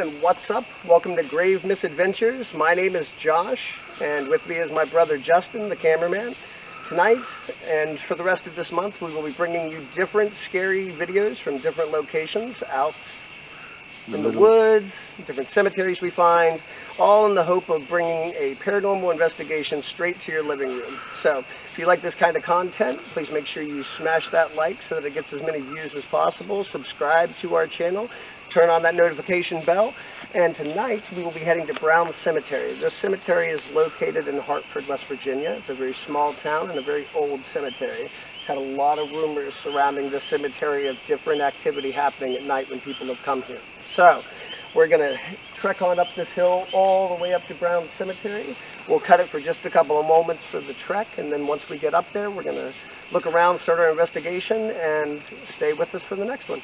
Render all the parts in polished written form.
and what's up? Welcome to Grave Misadventures. My name is Josh, and with me is my brother Justin, the cameraman. Tonight, and for the rest of this month, we will be bringing you different scary videos from different locations out in the woods, different cemeteries we find, all in the hope of bringing a paranormal investigation straight to your living room. So, if you like this kind of content, please make sure you smash that like so that it gets as many views as possible. Subscribe to our channel, turn on that notification bell, and tonight we will be heading to Brown Cemetery. This cemetery is located in Hartford, West Virginia. It's a very small town and a very old cemetery. It's had a lot of rumors surrounding this cemetery of different activity happening at night when people have come here. So, we're going to trek on up this hill all the way up to Brown Cemetery. We'll cut it for just a couple of moments for the trek, and then once we get up there, we're going to look around, start our investigation, and stay with us for the next one.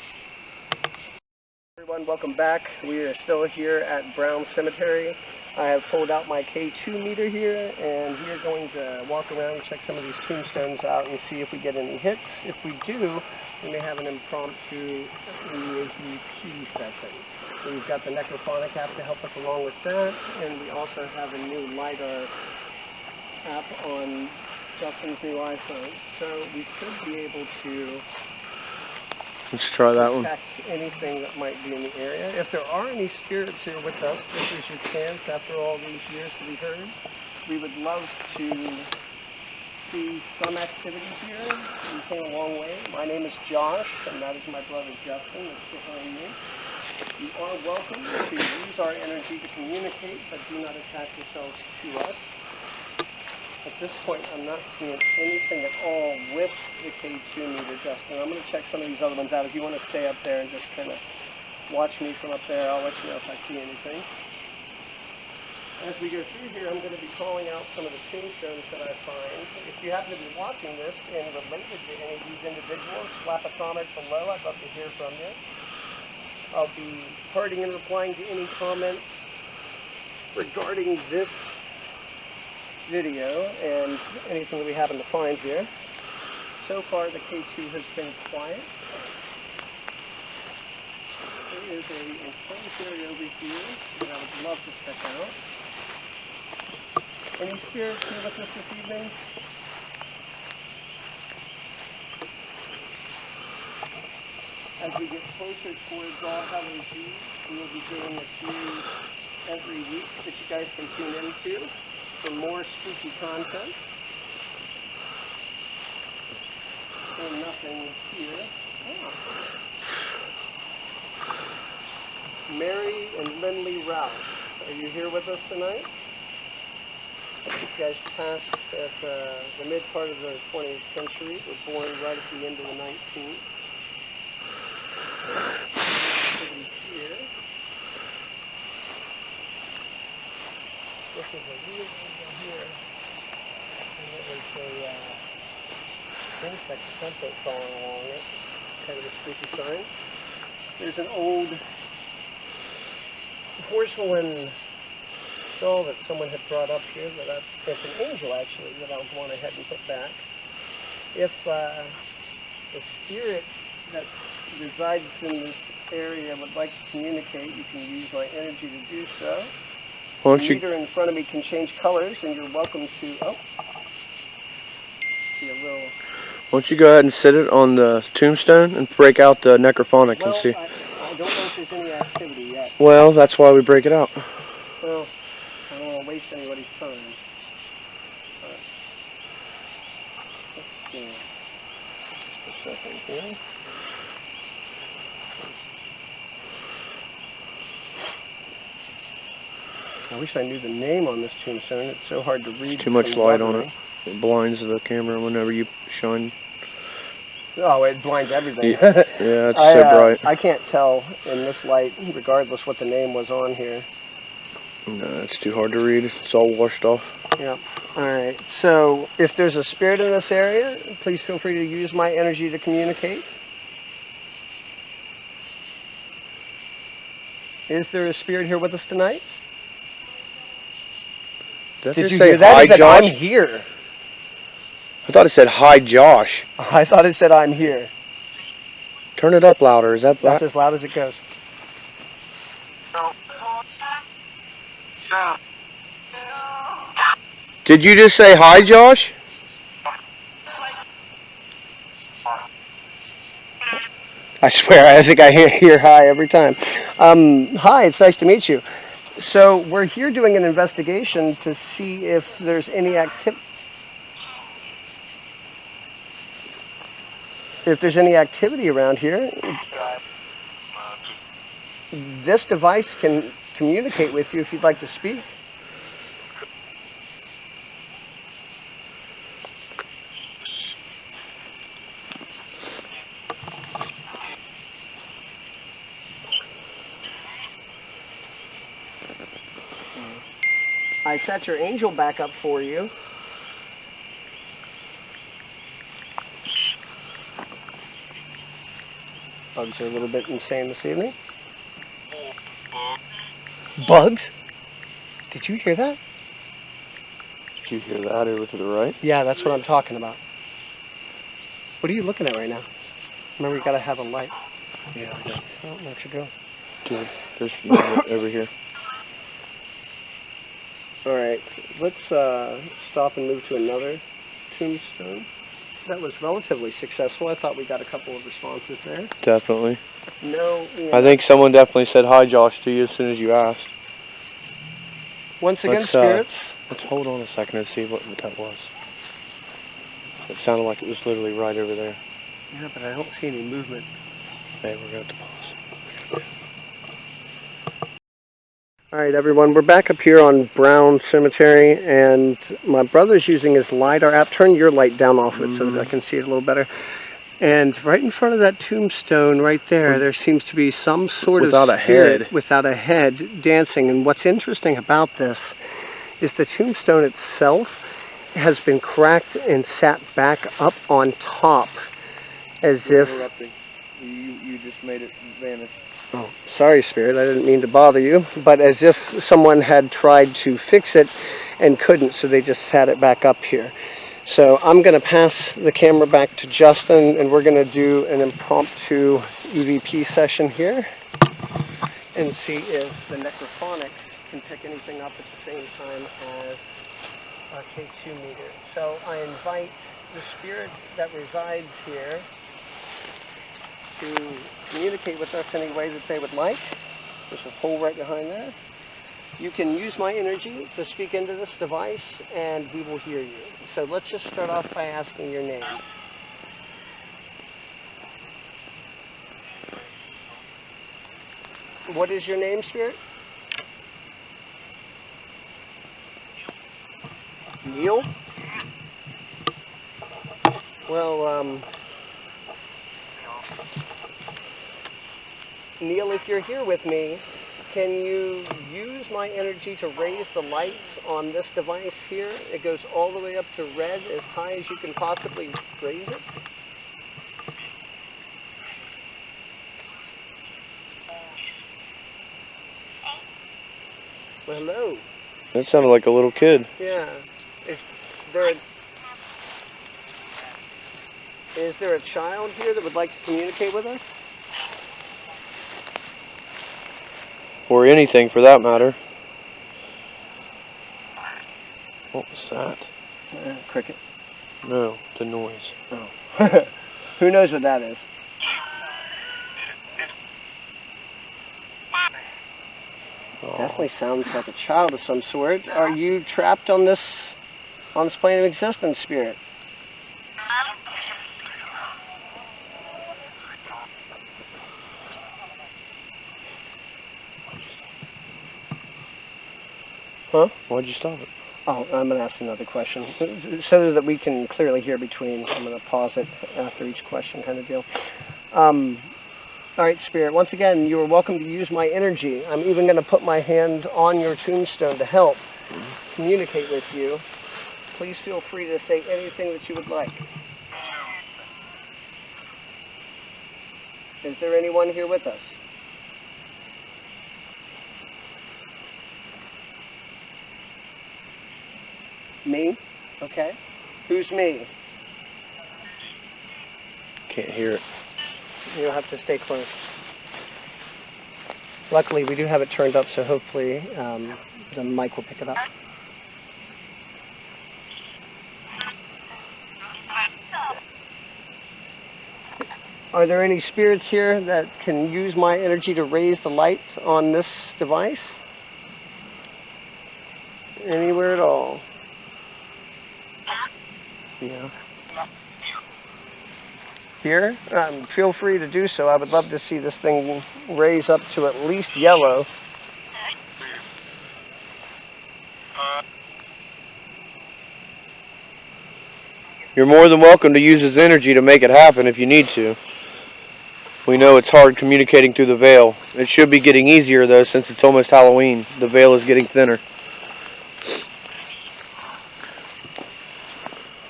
Everyone, welcome back. We are still here at Brown Cemetery. I have pulled out my K2 meter here, and we are going to walk around and check some of these tombstones out and see if we get any hits. If we do, we may have an impromptu EVP session. We've got the necrophonic app to help us along with that, and we also have a new LiDAR app on Justin's new iPhone. So we should be able to let's try that one. Detect anything that might be in the area. If there are any spirits here with us, this is your chance after all these years to be heard. We would love to see some activity here. We came a long way. My name is Josh, and that is my brother Justin that's behind me. You are welcome to use our energy to communicate, but do not attach yourselves to us. At this point, I'm not seeing anything at all with the K2 meter, Justin. I'm going to check some of these other ones out. If you want to stay up there and just kind of watch me from up there, I'll let you know if I see anything. As we go through here, I'm going to be calling out some of the tombstones that I find. If you happen to be watching this and related to any of these individuals, slap a comment below. I'd love to hear from you. I'll be parting and replying to any comments regarding this video and anything that we happen to find here. So far, the K2 has been quiet. There is an enclosed area over here that I would love to check out. Any spirits here with us this evening? As we get closer towards All Hallows Eve, we will be doing a series every week that you guys can tune into for more spooky content. There's nothing here. Mary and Lindley Rouse, are you here with us tonight? You guys passed at the mid part of the 20th century. Were born right at the end of the 19th. Here. This is a weird one here. And it was a insect something crawling along it. Kind of a spooky sign. There's an old porcelain doll that someone had brought up here. It's an angel actually that I'll go on ahead and put back. If the spirit that resides in this area would like to communicate, you can use my energy to do so. The meter in front of me can change colors, and you're welcome to. Oh, see a little. Why don't you go ahead and sit it on the tombstone and break out the necrophonic and see? I don't know if there's any activity yet. Well, that's why we break it out. Well, I don't want to waste anybody's time. But let's see. Just a second here. I wish I knew the name on this tombstone. It's so hard to read. Too much light on it. It blinds the camera whenever you shine. Oh, it blinds everything. Yeah, it's so bright. I can't tell in this light, regardless what the name was on here. No, it's too hard to read. It's all washed off. Yeah. Alright, so if there's a spirit in this area, please feel free to use my energy to communicate. Is there a spirit here with us tonight? Did you hear that? It said, I'm here. I thought it said, hi, Josh. I thought it said, I'm here. Turn it up louder. Is that That's as loud as it goes. Did you just say hi, Josh? I swear, I think I hear hi every time. Hi, it's nice to meet you. So we're here doing an investigation to see if there's any activity around here. This device can communicate with you if you'd like to speak. I set your angel back up for you. Bugs are a little bit insane this evening. Bugs? Did you hear that? Did you hear that over to the right? Yeah, that's what I'm talking about. What are you looking at right now? Remember, you gotta have a light. Yeah, I know. Oh, where'd you go? Dude, there's movement over here. Alright, let's stop and move to another tombstone. That was relatively successful. I thought we got a couple of responses there. Definitely. No, I think someone definitely said hi, Josh, to you as soon as you asked. Once again, spirits. Let's hold on a second and see what that was. It sounded like it was literally right over there. Yeah, but I don't see any movement. Okay, we're going to pause. Alright everyone, we're back up here on Brown Cemetery, and my brother's using his LiDAR app. Turn your light down off it so that I can see it a little better. And right in front of that tombstone right there seems to be some sort of spirit without a head dancing. And what's interesting about this is the tombstone itself has been cracked and sat back up on top as if... You just made it vanish. Oh, sorry, Spirit, I didn't mean to bother you, but as if someone had tried to fix it and couldn't, so they just sat it back up here. So I'm going to pass the camera back to Justin, and we're going to do an impromptu EVP session here and see if the necrophonic can pick anything up at the same time as our K2 meter. So I invite the spirit that resides here to communicate with us any way that they would like. There's a pole right behind there. You can use my energy to speak into this device and we will hear you. So let's just start off by asking your name. What is your name, Spirit? Neil? Well, Neil, if you're here with me, can you use my energy to raise the lights on this device here? It goes all the way up to red, as high as you can possibly raise it. Well, hello. That sounded like a little kid. Yeah. Is there a child here that would like to communicate with us? Or anything for that matter. What was that? Cricket. No, the noise. Oh. Who knows what that is? Oh. Definitely sounds like a child of some sort. Are you trapped on this plane of existence, Spirit? Huh? Why'd you stop it? Oh, I'm going to ask another question so that we can clearly hear between. I'm going to pause it after each question kind of deal. All right, Spirit, once again, you are welcome to use my energy. I'm even going to put my hand on your tombstone to help communicate with you. Please feel free to say anything that you would like. Is there anyone here with us? Me? Okay. Who's me? Can't hear it. You'll have to stay close. Luckily, we do have it turned up, so hopefully the mic will pick it up. Are there any spirits here that can use my energy to raise the light on this device? Anywhere at all? Yeah. Here? Feel free to do so. I would love to see this thing raise up to at least yellow. You're more than welcome to use his energy to make it happen if you need to. We know it's hard communicating through the veil. It should be getting easier though, since it's almost Halloween. The veil is getting thinner.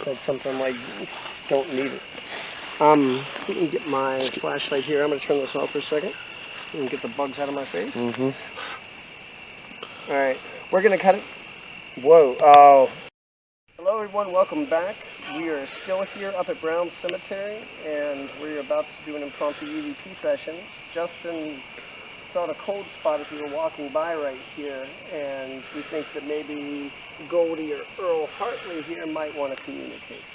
Said something like, don't need it. Let me get my flashlight here. I'm going to turn this off for a second and get the bugs out of my face. All right, we're going to cut it. Whoa. Oh. Hello, everyone. Welcome back. We are still here up at Brown Cemetery, and we're about to do an impromptu EVP session. Justin felt a cold spot as we were walking by right here, and we think that maybe Goldie or Earl Hartley here might want to communicate.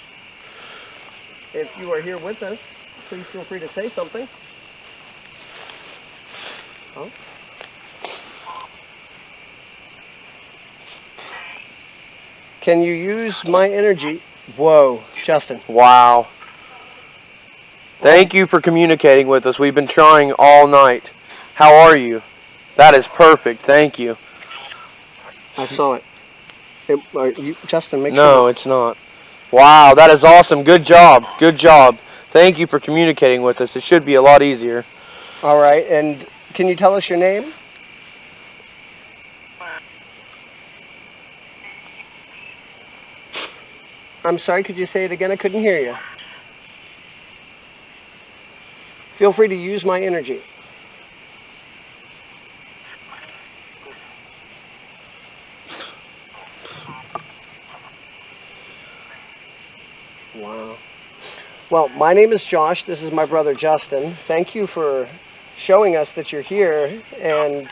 If you are here with us, please feel free to say something. Oh. Can you use my energy? Whoa, Justin. Wow. Thank you for communicating with us. We've been trying all night. How are you? That is perfect. Thank you. I saw it. Justin, make sure. No, it's not. Wow, that is awesome. Good job. Good job. Thank you for communicating with us. It should be a lot easier. All right, and can you tell us your name? I'm sorry, could you say it again? I couldn't hear you. Feel free to use my energy. Wow. Well, my name is Josh. This is my brother Justin. Thank you for showing us that you're here. And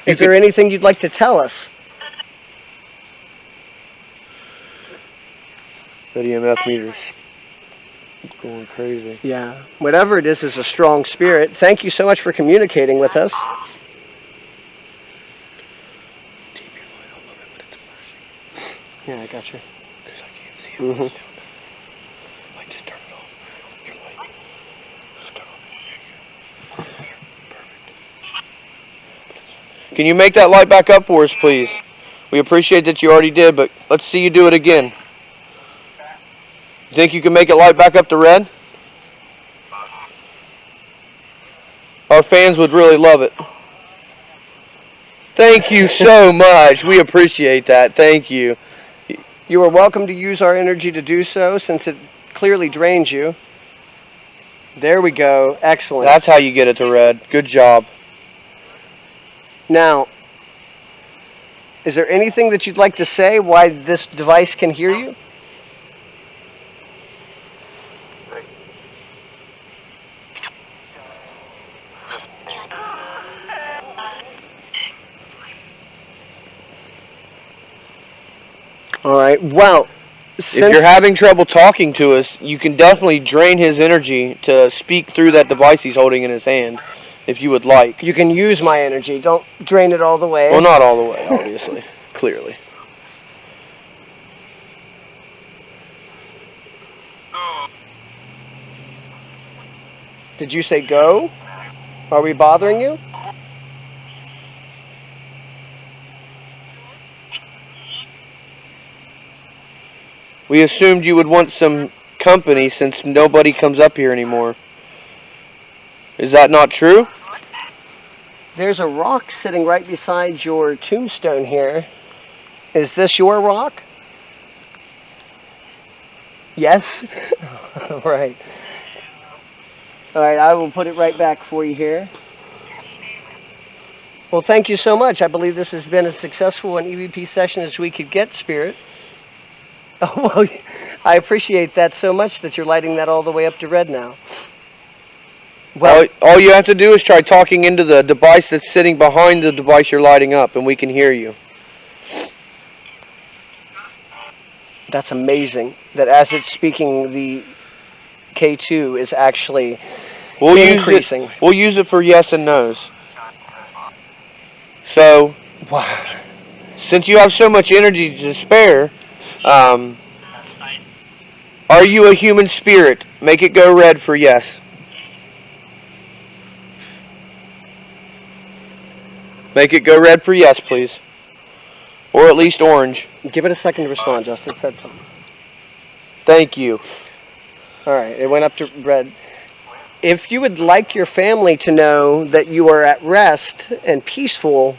is there anything you'd like to tell us? That EMF meter's going crazy. Yeah. Whatever it is a strong spirit. Thank you so much for communicating with us. Yeah, I got you. Because I can't see it. Just turn it off. Your light. Just turn off. Perfect. Can you make that light back up for us, please? We appreciate that you already did, but let's see you do it again. You think you can make it light back up to red? Our fans would really love it. Thank you so much. We appreciate that. Thank you. You are welcome to use our energy to do so, since it clearly drains you. There we go. Excellent. That's how you get it to red. Good job. Now, is there anything that you'd like to say why this device can hear you? All right. Well, if you're having trouble talking to us, you can definitely drain his energy to speak through that device he's holding in his hand, if you would like. You can use my energy. Don't drain it all the way. Well, not all the way, obviously. Clearly. Did you say go? Are we bothering you? We assumed you would want some company since nobody comes up here anymore. Is that not true? There's a rock sitting right beside your tombstone here. Is this your rock? Yes? Right. All right, I will put it right back for you here. Well, thank you so much. I believe this has been as successful an EVP session as we could get, Spirit. Oh, well, I appreciate that so much that you're lighting that all the way up to red now. Well, All you have to do is try talking into the device that's sitting behind the device you're lighting up, and we can hear you. that's amazing that as it's speaking, the K2 is actually increasing. We'll use it for yes and no's. So, Wow. since you have so much energy to spare, are you a human spirit? Make it go red for yes. Make it go red for yes, please. Or at least orange. Give it a second to respond, Justin. Said something. Thank you. All right, it went up to red. If you would like your family to know that you are at rest and peaceful,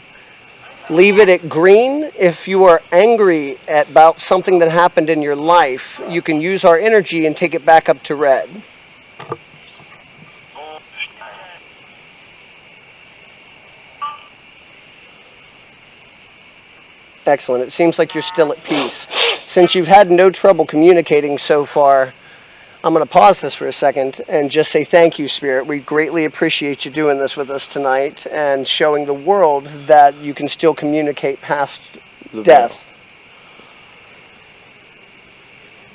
leave it at green. If you are angry about something that happened in your life, you can use our energy and take it back up to red. Excellent. It seems like you're still at peace. Since you've had no trouble communicating so far, I'm going to pause this for a second and just say thank you, Spirit. We greatly appreciate you doing this with us tonight and showing the world that you can still communicate past death.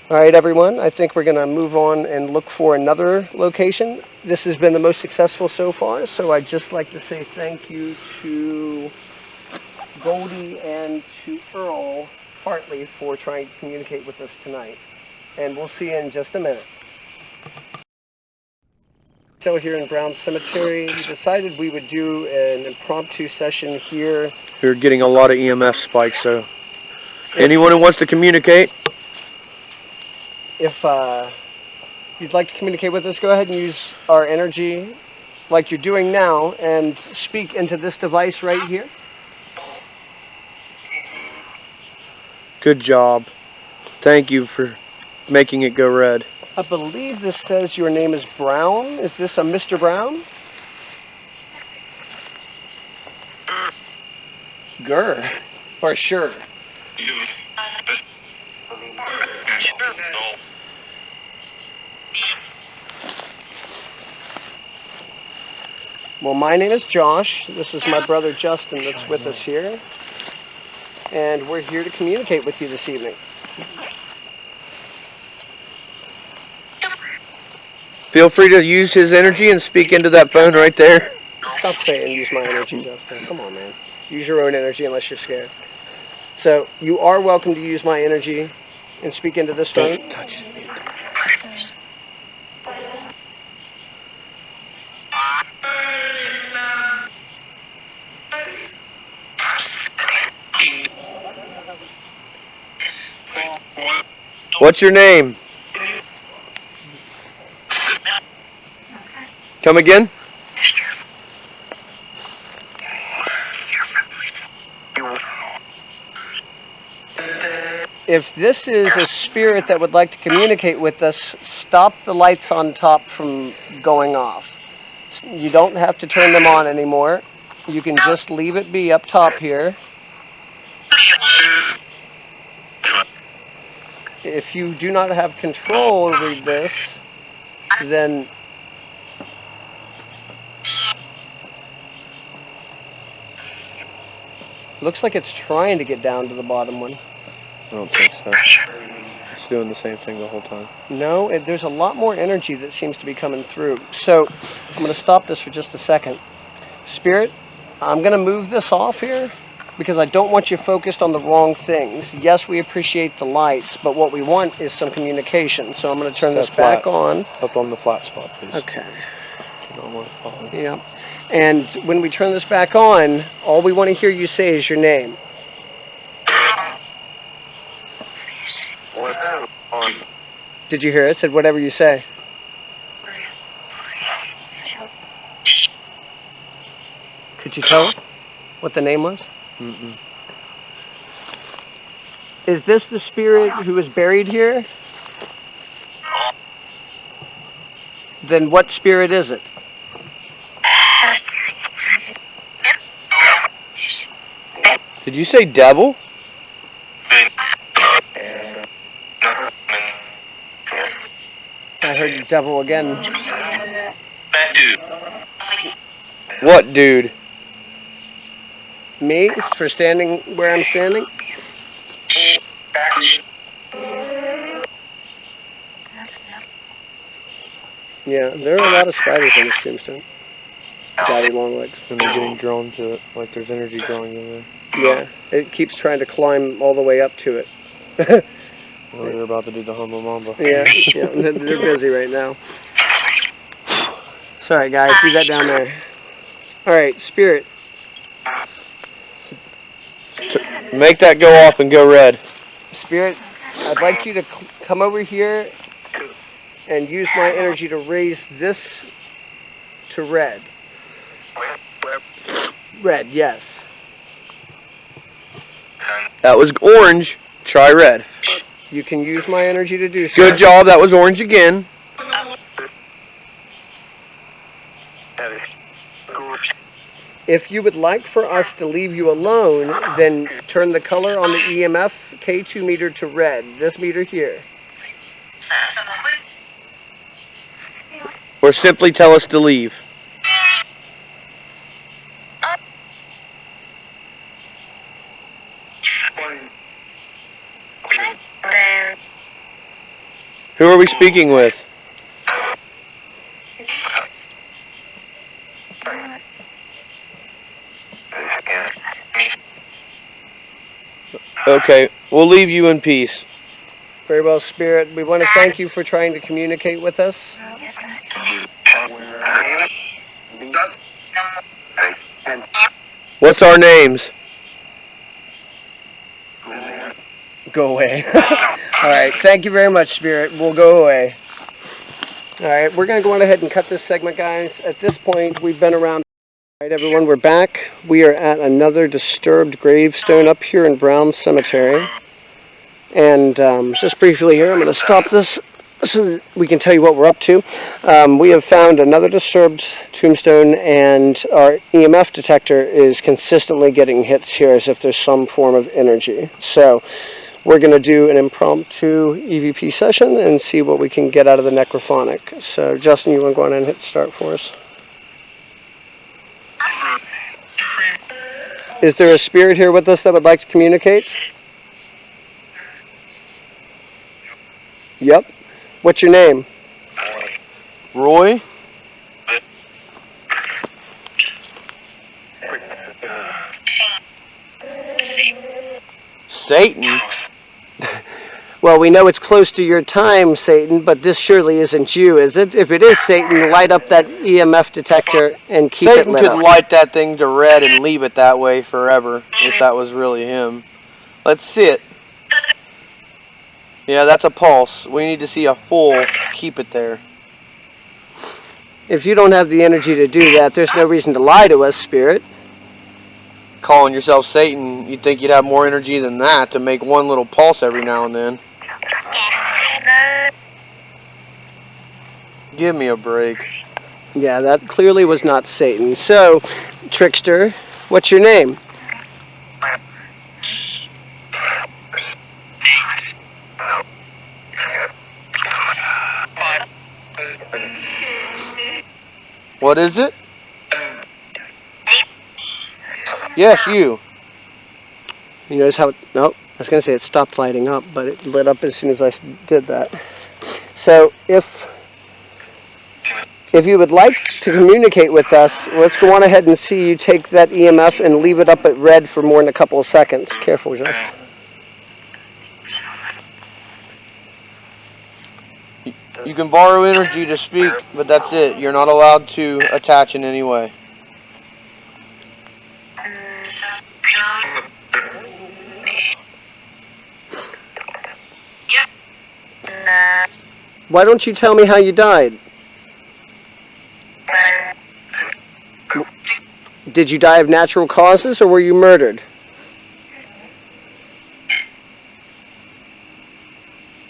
All right, everyone. I think we're going to move on and look for another location. This has been the most successful so far, so I'd just like to say thank you to Goldie and to Earl Hartley for trying to communicate with us tonight. And we'll see you in just a minute. So here in Brown Cemetery, we decided we would do an impromptu session here. We're getting a lot of EMF spikes, so anyone who wants to communicate? If you'd like to communicate with us, go ahead and use our energy like you're doing now and speak into this device right here. Good job. Thank you for making it go red. I believe this says your name is Brown. Is this a Mr. Brown? Gur. For sure. Well, my name is Josh. This is my brother Justin that's with us here. And we're here to communicate with you this evening. Feel free to use his energy and speak into that phone right there. Stop saying use my energy, Justin. Come on, man. Use your own energy unless you're scared. So, you are welcome to use my energy and speak into this phone. Touch me. What's your name? Come again? If this is a spirit that would like to communicate with us, stop the lights on top from going off. You don't have to turn them on anymore. You can just leave it be up top here. If you do not have control over this, then looks like it's trying to get down to the bottom one. I don't think so. It's doing the same thing the whole time. No, there's a lot more energy that seems to be coming through. So I'm going to stop this for just a second. Spirit, I'm going to move this off here because I don't want you focused on the wrong things. Yes, we appreciate the lights, but what we want is some communication. So I'm going to turn this back on. Up on the flat spot, please. Okay. You don't want to fall. Yeah. And when we turn this back on, all we want to hear you say is your name. Did you hear it? It said whatever you say. Could you tell what the name was? Mm-mm. Is this the spirit who is buried here? Then what spirit is it? Did you say devil? I heard devil again. What dude? Me, for standing where I'm standing? Yeah, there are a lot of spiders in this tombstone. Daddy long legs. And they're getting drawn to it, like there's energy drawing in there. Yeah, it keeps trying to climb all the way up to it. Oh, they're about to do the humble mamba. Yeah, they're busy right now. Sorry guys, leave that down there. Alright, Spirit. Make that go off and go red. Spirit, I'd like you to come over here and use my energy to raise this to red. Red, yes. That was orange. Try red. You can use my energy to do so. Good job. That was orange again. If you would like for us to leave you alone, then turn the color on the EMF K2 meter to red. This meter here. Or simply tell us to leave. Who are we speaking with? Okay, we'll leave you in peace. Very well, Spirit. We want to thank you for trying to communicate with us. What's our names? Go away. Alright, thank you very much, Spirit. We'll go away. Alright, we're going to go on ahead and cut this segment, guys. At this point, we've been around. Alright, everyone, we're back. We are at another disturbed gravestone up here in Brown Cemetery. And just briefly here, I'm going to stop this so we can tell you what we're up to. We have found another disturbed tombstone, and our EMF detector is consistently getting hits here as if there's some form of energy. So we're going to do an impromptu EVP session and see what we can get out of the necrophonic. So Justin, you want to go on and hit start for us? Is there a spirit here with us that would like to communicate? Yep. What's your name? Roy? Satan? Well, we know it's close to your time, Satan, but this surely isn't you, is it? If it is Satan, light up that EMF detector and keep it lit up. Satan could light that thing to red and leave it that way forever, if that was really him. Let's see it. Yeah, that's a pulse. We need to see a full keep it there. If you don't have the energy to do that, there's no reason to lie to us, Spirit. Calling yourself Satan, you'd think you'd have more energy than that to make one little pulse every now and then. Give me a break. Yeah, that clearly was not Satan. So, Trickster, what's your name? What is it? Yes, you. You notice how, nope, I was going to say it stopped lighting up, but it lit up as soon as I did that. So if you would like to communicate with us, let's go on ahead and see you take that EMF and leave it up at red for more than a couple of seconds. Careful, Josh. You can borrow energy to speak, but that's it. You're not allowed to attach in any way. Why don't you tell me how you died? Did you die of natural causes, or were you murdered?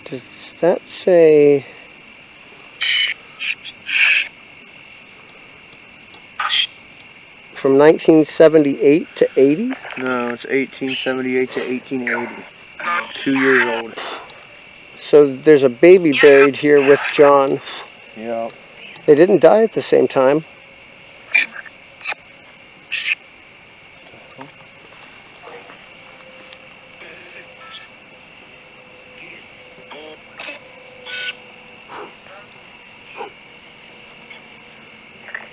Does that say... From 1978 to 80? No, it's 1878 to 1880. 2 years old. So there's a baby buried here with John. Yeah. They didn't die at the same time.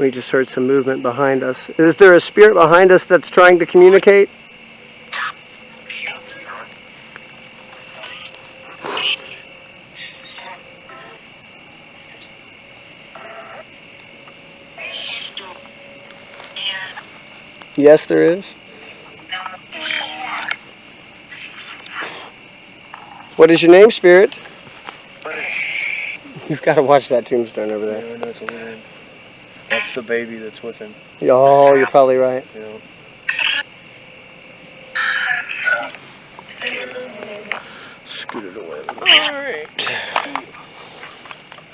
We just heard some movement behind us. Is there a spirit behind us that's trying to communicate? Yes, there is. What is your name, spirit? You've got to watch that tombstone over there. Yeah, I know it's a little. That's the baby that's with him. Oh, you're probably right. Yeah. Scoot it away.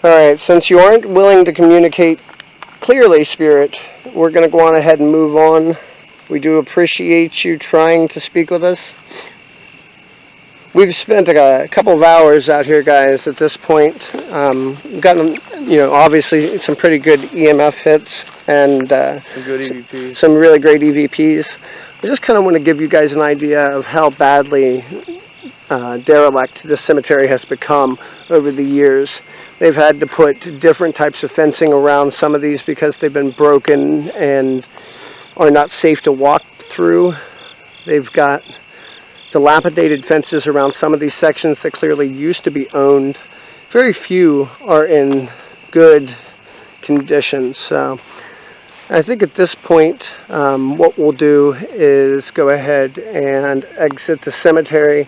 All right, since you aren't willing to communicate clearly, spirit, we're going to go on ahead and move on. We do appreciate you trying to speak with us. We've spent a couple of hours out here, guys, at this point. We've gotten, obviously some pretty good EMF hits and Some good EVPs. some really great EVPs. I just kind of want to give you guys an idea of how badly derelict this cemetery has become over the years. They've had to put different types of fencing around some of these because they've been broken and are not safe to walk through. They've got dilapidated fences around some of these sections that clearly used to be owned. Very few are in good condition. So I think at this point what we'll do is go ahead and exit the cemetery.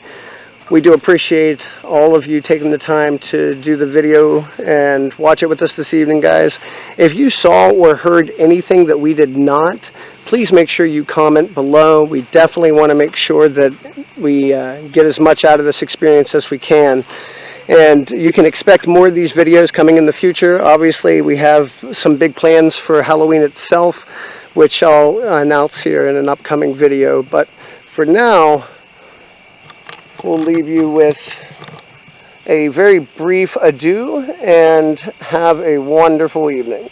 We do appreciate all of you taking the time to do the video and watch it with us this evening, guys. If you saw or heard anything that we did not, please make sure you comment below. We definitely want to make sure that we get as much out of this experience as we can. And you can expect more of these videos coming in the future. Obviously, we have some big plans for Halloween itself, which I'll announce here in an upcoming video. But for now, we'll leave you with a very brief adieu and have a wonderful evening.